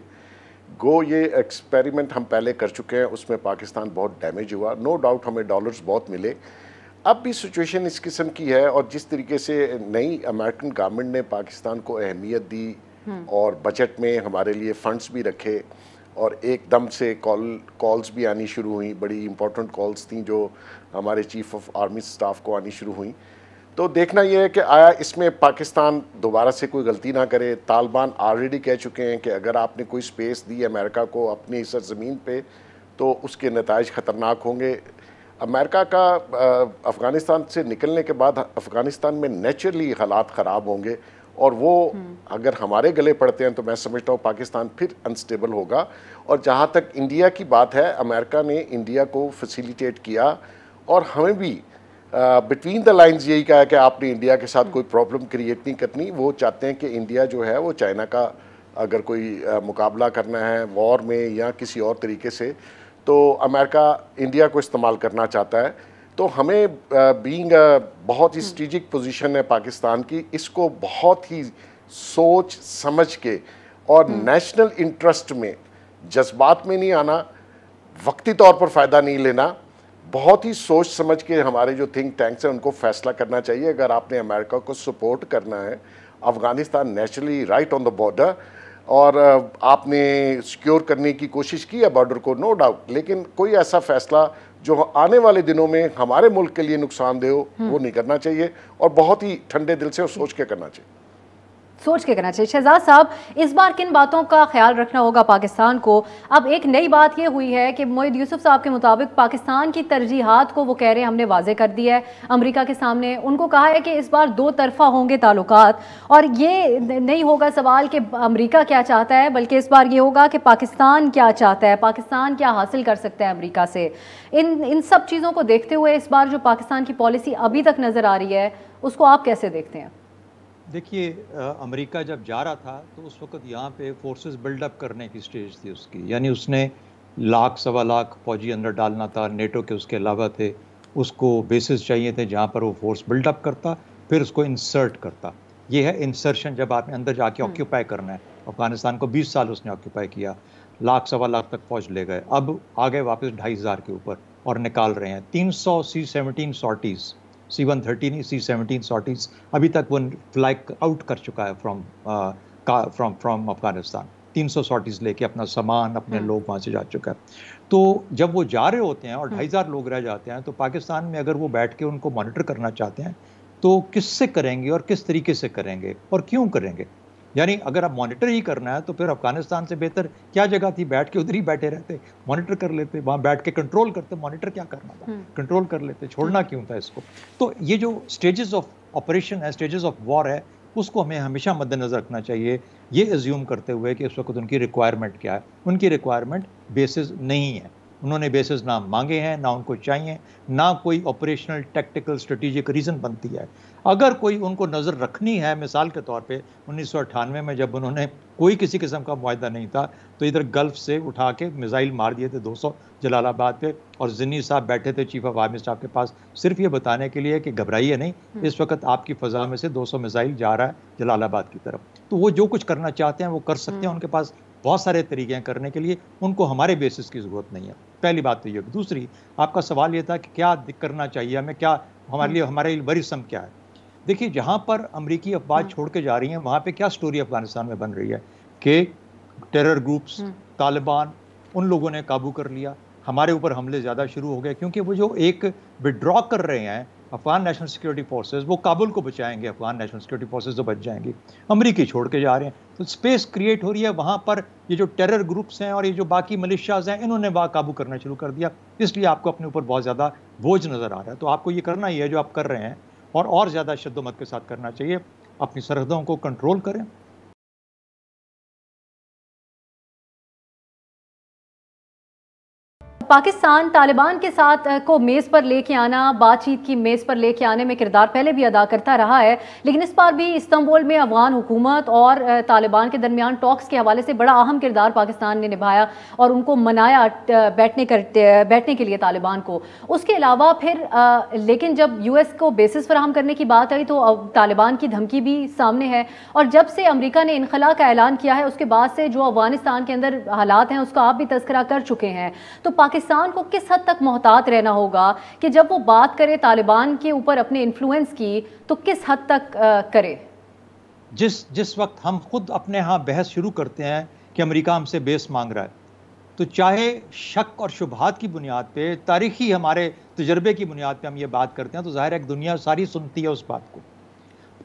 ये एक्सपेरिमेंट हम पहले कर चुके हैं, उसमें पाकिस्तान बहुत डैमेज हुआ। नो डाउट हमें डॉलर्स बहुत मिले। अब भी सिचुएशन इस किस्म की है और जिस तरीके से नई अमेरिकन गवर्नमेंट ने पाकिस्तान को अहमियत दी और बजट में हमारे लिए फंड्स भी रखे और एकदम से कॉल्स भी आनी शुरू हुई, बड़ी इंपॉर्टेंट कॉल्स थी जो हमारे चीफ ऑफ आर्मी स्टाफ को आनी शुरू हुई। तो देखना यह है कि आया इसमें पाकिस्तान दोबारा से कोई गलती ना करे। तालिबान ऑलरेडी कह चुके हैं कि अगर आपने कोई स्पेस दी अमेरिका को अपनी सरजमीन पे तो उसके नताइज ख़तरनाक होंगे। अमेरिका का अफ़गानिस्तान से निकलने के बाद अफ़गानिस्तान में नेचुरली हालात ख़राब होंगे और वो अगर हमारे गले पड़ते हैं तो मैं समझता हूँ पाकिस्तान फिर अनस्टेबल होगा। और जहाँ तक इंडिया की बात है, अमेरिका ने इंडिया को फैसिलिटेट किया और हमें भी बिटवीन द लाइंस यही कहा है कि आपने इंडिया के साथ कोई प्रॉब्लम क्रिएट नहीं करनी। वो चाहते हैं कि इंडिया जो है वो चाइना का अगर कोई मुकाबला करना है वॉर में या किसी और तरीके से, तो अमेरिका इंडिया को इस्तेमाल करना चाहता है। तो हमें बीइंग बहुत ही स्ट्रेटेजिक पोजीशन है पाकिस्तान की, इसको बहुत ही सोच समझ के और नेशनल इंटरेस्ट में, जज्बात में नहीं आना, वक्ती तौर पर फ़ायदा नहीं लेना, बहुत ही सोच समझ के हमारे जो थिंक टैंक्स हैं उनको फैसला करना चाहिए। अगर आपने अमेरिका को सपोर्ट करना है, Afghanistan naturally right on the border और आपने सिक्योर करने की कोशिश की है बॉर्डर को, नो डाउट, लेकिन कोई ऐसा फैसला जो आने वाले दिनों में हमारे मुल्क के लिए नुकसानदेह हो वो नहीं करना चाहिए और बहुत ही ठंडे दिल से और सोच के करना चाहिए। सोच के करना चाहिए। शहजाद साहब, इस बार किन बातों का ख्याल रखना होगा पाकिस्तान को? अब एक नई बात यह हुई है कि मोहिद यूसुफ साहब के मुताबिक पाकिस्तान की तरजीहात को वो कह रहे हैं हमने वाजे कर दिया है अमेरिका के सामने। उनको कहा है कि इस बार दो तरफा होंगे ताल्लुकात और ये नहीं होगा सवाल कि अमेरिका क्या चाहता है, बल्कि इस बार ये होगा कि पाकिस्तान क्या चाहता है, पाकिस्तान क्या हासिल कर सकता है अमेरिका से। इन सब चीज़ों को देखते हुए इस बार जो पाकिस्तान की पॉलिसी अभी तक नज़र आ रही है उसको आप कैसे देखते हैं? देखिए, अमेरिका जब जा रहा था तो उस वक्त यहाँ पे फोर्सेस बिल्डअप करने की स्टेज थी उसकी, यानी उसने लाख सवा लाख फौजी अंदर डालना था, नेटो के उसके अलावा थे, उसको बेसिस चाहिए थे जहाँ पर वो फोर्स बिल्डअप करता, फिर उसको इंसर्ट करता। ये है इंसर्शन, जब आपने अंदर जाके ऑक्यूपाई करना है। अफगानिस्तान को 20 साल उसने ऑक्यूपाई किया, लाख सवा लाख तक फौज ले गए, अब आ गए वापस 2500 के ऊपर और निकाल रहे हैं 300 C-17 सॉर्टीज़, C-130 नहीं C-17 सॉर्टीज़ अभी तक वो फ्लाई आउट कर चुका है फ्रॉम अफगानिस्तान। 300 सॉर्टीज़ लेके अपना सामान, अपने लोग वहाँ से जा चुका है। तो जब वो जा रहे होते हैं और 2500 लोग रह जाते हैं, तो पाकिस्तान में अगर वो बैठ के उनको मॉनिटर करना चाहते हैं तो किससे करेंगे और किस तरीके से करेंगे और क्यों करेंगे? यानी अगर आप मॉनिटर ही करना है तो फिर अफगानिस्तान से बेहतर क्या जगह थी, बैठ के उधर ही बैठे रहते, मॉनिटर कर लेते, वहाँ बैठ के कंट्रोल करते। मॉनिटर क्या करना था, कंट्रोल कर लेते, छोड़ना क्यों था इसको? तो ये जो स्टेजेस ऑफ ऑपरेशन है, स्टेजेस ऑफ वॉर है, उसको हमें हमेशा मद्देनजर रखना चाहिए, ये एज्यूम करते हुए कि उस वक्त उनकी रिक्वायरमेंट क्या है। उनकी रिक्वायरमेंट बेसिस नहीं है, उन्होंने बेसिस ना मांगे हैं, ना उनको चाहिए, ना कोई ऑपरेशनल टैक्टिकल स्ट्रेटेजिक रीज़न बनती है। अगर कोई उनको नज़र रखनी है, मिसाल के तौर पे 1998 में जब उन्होंने कोई किसी किस्म का मुआहदा नहीं था तो इधर गल्फ से उठा के मिसाइल मार दिए थे 200 जलालाबाद पे, और ज़िन्नी साहब बैठे थे चीफ ऑफ आर्मी स्टाफ के पास सिर्फ ये बताने के लिए कि घबराइए नहीं, इस वक्त आपकी फ़ज़ा में से 200 मिसाइल जा रहा है जलालाबाद की तरफ। तो वो जो कुछ करना चाहते हैं वो कर सकते हैं, उनके पास बहुत सारे तरीके हैं करने के लिए, उनको हमारे बेसिस की ज़रूरत नहीं है। पहली बात तो ये। दूसरी, आपका सवाल ये था कि क्या करना चाहिए हमें, क्या हमारे लिए वरिसम क्या है। देखिए, जहाँ पर अमरीकी अफवाज छोड़ के जा रही हैं वहाँ पे क्या स्टोरी अफगानिस्तान में बन रही है कि टेरर ग्रुप्स, तालिबान, उन लोगों ने काबू कर लिया, हमारे ऊपर हमले ज़्यादा शुरू हो गए, क्योंकि वो जो एक विड्रॉ कर रहे हैं अफगान नेशनल सिक्योरिटी फोर्सेस वो काबुल को बचाएंगे, अफगान नेशनल सिक्योरिटी फोर्सेस तो बच जाएंगी, अमेरिकी छोड़ के जा रहे हैं। तो स्पेस क्रिएट हो रही है वहाँ पर। ये जो टेरर ग्रुप्स हैं और ये जो बाकी मलिशियाज हैं, इन्होंने वहाँ काबू करना शुरू कर दिया, इसलिए आपको अपने ऊपर बहुत ज़्यादा बोझ नज़र आ रहा है। तो आपको ये करना ही है जो आप कर रहे हैं, और ज़्यादा शद्दोमत के साथ करना चाहिए। अपनी सरहदों को कंट्रोल करें। पाकिस्तान तालिबान के साथ को मेज़ पर लेके आना, बातचीत की मेज़ पर लेके आने में किरदार पहले भी अदा करता रहा है, लेकिन इस बार भी इस्तांबुल में अफगान हुकूमत और तालिबान के दरमियान टॉक्स के हवाले से बड़ा अहम किरदार पाकिस्तान ने निभाया और उनको मनाया बैठने के लिए तालिबान को। उसके अलावा फिर लेकिन जब US को बेसिस फराहम करने की बात आई तो तालिबान की धमकी भी सामने है, और जब से अमेरिका ने इनखला का ऐलान किया है उसके बाद से जो अफगानिस्तान के अंदर हालात हैं उसका आप भी तज़किरा कर चुके हैं। तो पाकिस्तान को किस हद तक मोहतात रहना होगा कि जब वो बात करे तालिबान के ऊपर अपने इन्फ्लुएंस की, तो किस हद तक करे? जिस वक्त हम खुद अपने यहाँ बहस शुरू करते हैं कि अमेरिका हमसे बेस मांग रहा है, तो चाहे शक और शुबहात की बुनियाद पे, तारीखी हमारे तजर्बे की बुनियाद पे हम ये बात करते हैं, तो ज़ाहिर है कि दुनिया सारी सुनती है उस बात को।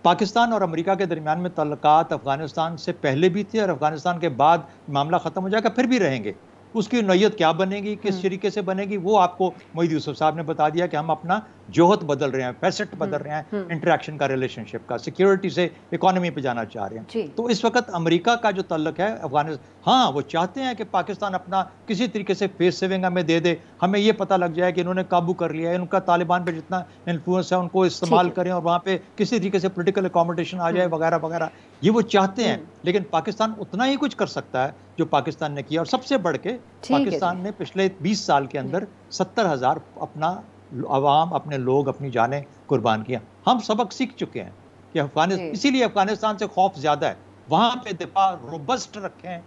पाकिस्तान और अमेरिका के दरमियान में तल्लुकात अफगानिस्तान से पहले भी थे और अफगानिस्तान के बाद मामला ख़त्म हो जाएगा, फिर भी रहेंगे। उसकी नौयत क्या बनेगी, किस तरीके से बनेगी, वो आपको मोहिद यूसुफ साहब ने बता दिया कि हम अपना जोहत बदल रहे हैं, फैसेट बदल रहे हैं, इंटरेक्शन का, रिलेशनशिप का, सिक्योरिटी से इकोनॉमी पे जाना चाह रहे हैं। तो इस वक्त अमेरिका का जो तल्लक है अफगानिस्तान, हाँ वो चाहते हैं कि पाकिस्तान अपना किसी तरीके से फेस सेविंग हमें दे दे, हमें ये पता लग जाए कि इन्होंने काबू कर लिया है, उनका तालिबान पे जितना इन्फ्लुएंस है उनको इस्तेमाल करें और वहाँ पे किसी तरीके से पोलिटिकल अकोमोडेशन आ जाए वगैरह वगैरह, ये वो चाहते हैं। लेकिन पाकिस्तान उतना ही कुछ कर सकता है जो पाकिस्तान ने किया, और सबसे बढ़ के पाकिस्तान ने पिछले 20 साल के अंदर 70,000 अपना अवाम, अपने लोग, अपनी जानें कुर्बान किया। हम सबक सीख चुके हैं कि अफगानिस्तान, इसीलिए अफगानिस्तान से खौफ ज्यादा है। वहां पे दिफा रोबस्ट रखें,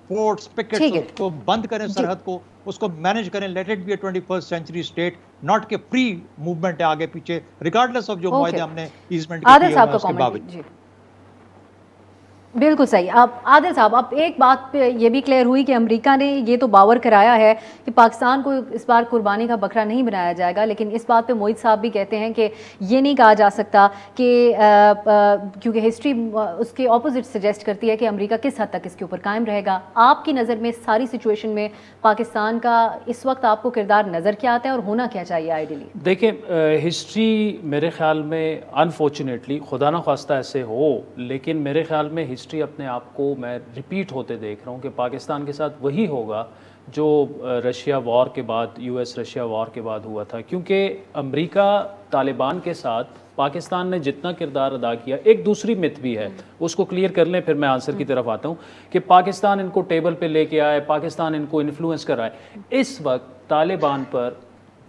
फोर्ट्स, पिकेट्स को बंद करें, सरहद को उसको मैनेज करें। Let it be 21st century state, not के फ्री मूवमेंट है आगे पीछे, रिगार्डलेस ऑफ जो मुआहदे हमने ईजमेंट के उसके बावजूद। बिल्कुल सही। आप आदिल साहब, अब एक बात पे ये भी क्लियर हुई कि अमेरिका ने ये तो बावर कराया है कि पाकिस्तान को इस बार कुर्बानी का बकरा नहीं बनाया जाएगा, लेकिन इस बात पे मोहित साहब भी कहते हैं कि ये नहीं कहा जा सकता कि क्योंकि हिस्ट्री उसके ऑपोजिट सजेस्ट करती है कि अमेरिका किस हद तक इसके ऊपर कायम रहेगा। आपकी नज़र में सारी सिचुएशन में पाकिस्तान का इस वक्त आपको किरदार नज़र क्या आता है और होना क्या चाहिए आइडियली? देखिए, हिस्ट्री मेरे ख्याल में अनफॉर्चुनेटली, खुदा ना ख्वास्ता ऐसे हो, लेकिन मेरे ख्याल में हिस्ट्री अपने आप को मैं रिपीट होते देख रहा हूँ कि पाकिस्तान के साथ वही होगा जो रशिया वॉर के बाद, US रशिया वॉर के बाद हुआ था। क्योंकि अमेरिका तालिबान के साथ पाकिस्तान ने जितना किरदार अदा किया, एक दूसरी मिथ भी है, उसको क्लियर कर लें फिर मैं आंसर की तरफ आता हूँ, कि पाकिस्तान इनको टेबल पे लेके आए, पाकिस्तान इनको इन्फ्लुएंस कर रहा है। इस वक्त तालिबान पर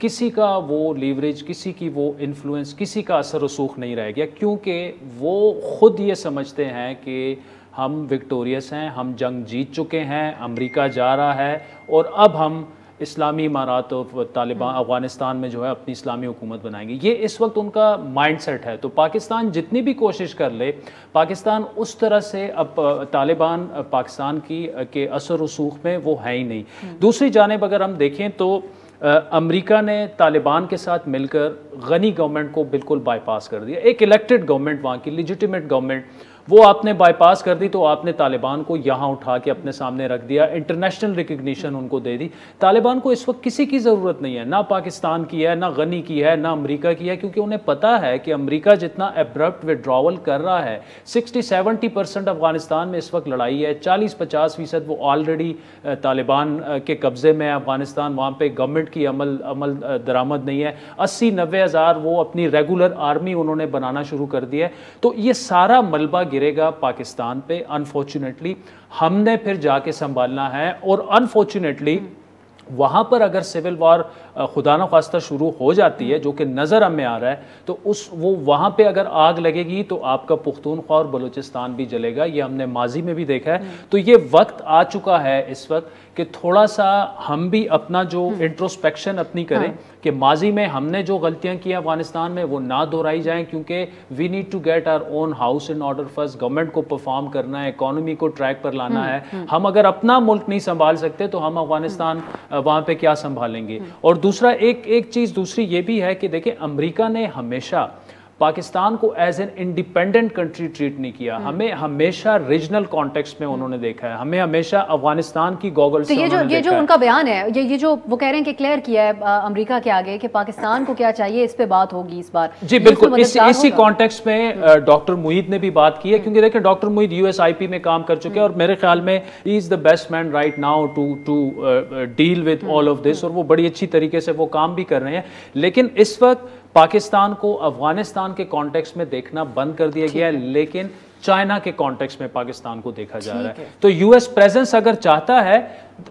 किसी का वो लीवरेज, किसी की वो इन्फ्लुएंस, किसी का असर रसूख नहीं रह गया, क्योंकि वो ख़ुद ये समझते हैं कि हम विक्टोरियस हैं, हम जंग जीत चुके हैं, अमेरिका जा रहा है और अब हम इस्लामी इमारात और तालिबान अफ़गानिस्तान में जो है अपनी इस्लामी हुकूमत बनाएंगे। ये इस वक्त उनका माइंडसेट है। तो पाकिस्तान जितनी भी कोशिश कर ले, पाकिस्तान उस तरह से अब तालिबान पाकिस्तान की के असर रसूख में वो है ही नहीं। दूसरी जानिब अगर हम देखें तो अमेरिका ने तालिबान के साथ मिलकर गनी गवर्नमेंट को बिल्कुल बाईपास कर दिया। एक इलेक्टेड गवर्नमेंट, वहाँ की लिजिटिमेट गवर्नमेंट, वो आपने बाईपास कर दी, तो आपने तालिबान को यहाँ उठा के अपने सामने रख दिया, इंटरनेशनल रिकग्निशन उनको दे दी। तालिबान को इस वक्त किसी की ज़रूरत नहीं है, ना पाकिस्तान की है, ना गनी की है, ना अमेरिका की है, क्योंकि उन्हें पता है कि अमेरिका जितना एब्रप्ट विड्रॉवल कर रहा है, 60-70% अफगानिस्तान में इस वक्त लड़ाई है, 40-50% वो ऑलरेडी तालिबान के कब्ज़े में है अफगानिस्तान, वहाँ पर गवर्नमेंट की अमल दरामद नहीं है, 80-90 हज़ार वो अपनी रेगुलर आर्मी उन्होंने बनाना शुरू कर दिया है। तो ये सारा मलबा गिरेगा पाकिस्तान पे। अनफॉर्चुनेटली हमने फिर जाके संभालना है, और अनफॉर्चुनेटली वहाँ पर अगर सिविल वॉर खुदा न ख्वास्ता शुरू हो जाती है, जो कि नज़र हमें आ रहा है, तो वो वहाँ पे अगर आग लगेगी तो आपका पुख्तूनख्वा और बलूचिस्तान भी जलेगा। ये हमने माजी में भी देखा है। तो ये वक्त आ चुका है इस वक्त कि थोड़ा सा हम भी अपना जो इंट्रोस्पेक्शन अपनी करें कि माजी में हमने जो गलतियां की अफगानिस्तान में वो ना दोहराई जाएं, क्योंकि we need to get our own house in order. First government को परफॉर्म करना है, इकोनॉमी को ट्रैक पर लाना है। हम अगर अपना मुल्क नहीं संभाल सकते तो हम अफगानिस्तान वहाँ पे क्या संभालेंगे। और दूसरा एक चीज़ दूसरी ये भी है कि देखिए अमेरिका ने हमेशा पाकिस्तान को as an independent country treat नहीं किया, हमें हमेशा रीजनल कॉन्टेक्स्ट में उन्होंने देखा है, हमें हमेशा अफगानिस्तान की गॉगल्स से उन्होंने देखा है। ये जो उनका बयान है, ये जो वो कह रहे हैं कि क्लियर किया है अमेरिका के आगे कि पाकिस्तान को क्या चाहिए, इस पे बात होगी इस बार। जी बिल्कुल, इसी कॉन्टेक्स्ट में डॉक्टर मुईद ने भी बात की है, क्योंकि देखिए डॉक्टर मुईद USIP में काम कर चुके हैं और मेरे ख्याल में he is the best man right now to deal with all of this, और वो बड़ी अच्छी तरीके से वो काम भी कर रहे हैं। लेकिन इस वक्त पाकिस्तान को अफगानिस्तान के कॉन्टेक्स्ट में देखना बंद कर दिया गया है, लेकिन चाइना के कॉन्टेक्स्ट में पाकिस्तान को देखा जा रहा है। तो US प्रेजेंस अगर चाहता है,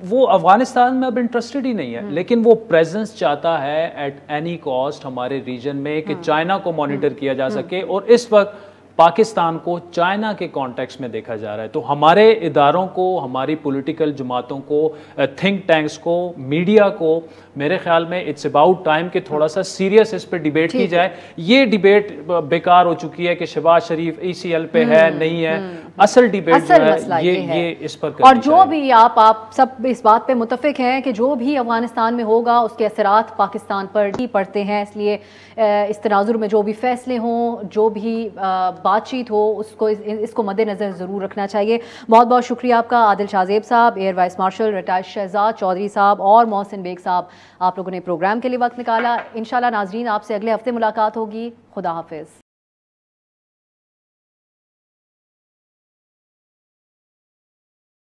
वो अफगानिस्तान में अब इंटरेस्टेड ही नहीं है, लेकिन वो प्रेजेंस चाहता है एट एनी कॉस्ट हमारे रीजन में कि चाइना को मॉनिटर किया जा सके, और इस वक्त पाकिस्तान को चाइना के कॉन्टेक्स्ट में देखा जा रहा है। तो हमारे इदारों को, हमारी पॉलिटिकल जमातों को, थिंक टैंक्स को, मीडिया को, मेरे ख्याल में इट्स अबाउट टाइम कि थोड़ा सा सीरियस इस पे डिबेट की जाए। ये डिबेट बेकार हो चुकी है कि शहबाज शरीफ ECL पे है नहीं है, असल डिबेट जो है ये इस पर। और जो भी आप सब इस बात पे मुत्तफिक हैं कि जो भी अफगानिस्तान में होगा उसके असरात पाकिस्तान पर ही पड़ते हैं, इसलिए इस तनाजुर में जो भी फैसले हों, जो भी बातचीत हो, उसको इसको मद्देनज़र ज़रूर रखना चाहिए। बहुत बहुत शुक्रिया आपका आदिल शाहजेब साहब, air vice marshal retired Shahzad Chaudhry साहब और मोहसिन बेग साहब, आप लोगों ने प्रोग्राम के लिए वक्त निकाला। इंशाल्लाह नाजरीन आपसे अगले हफ्ते मुलाकात होगी। खुदा हाफिज़।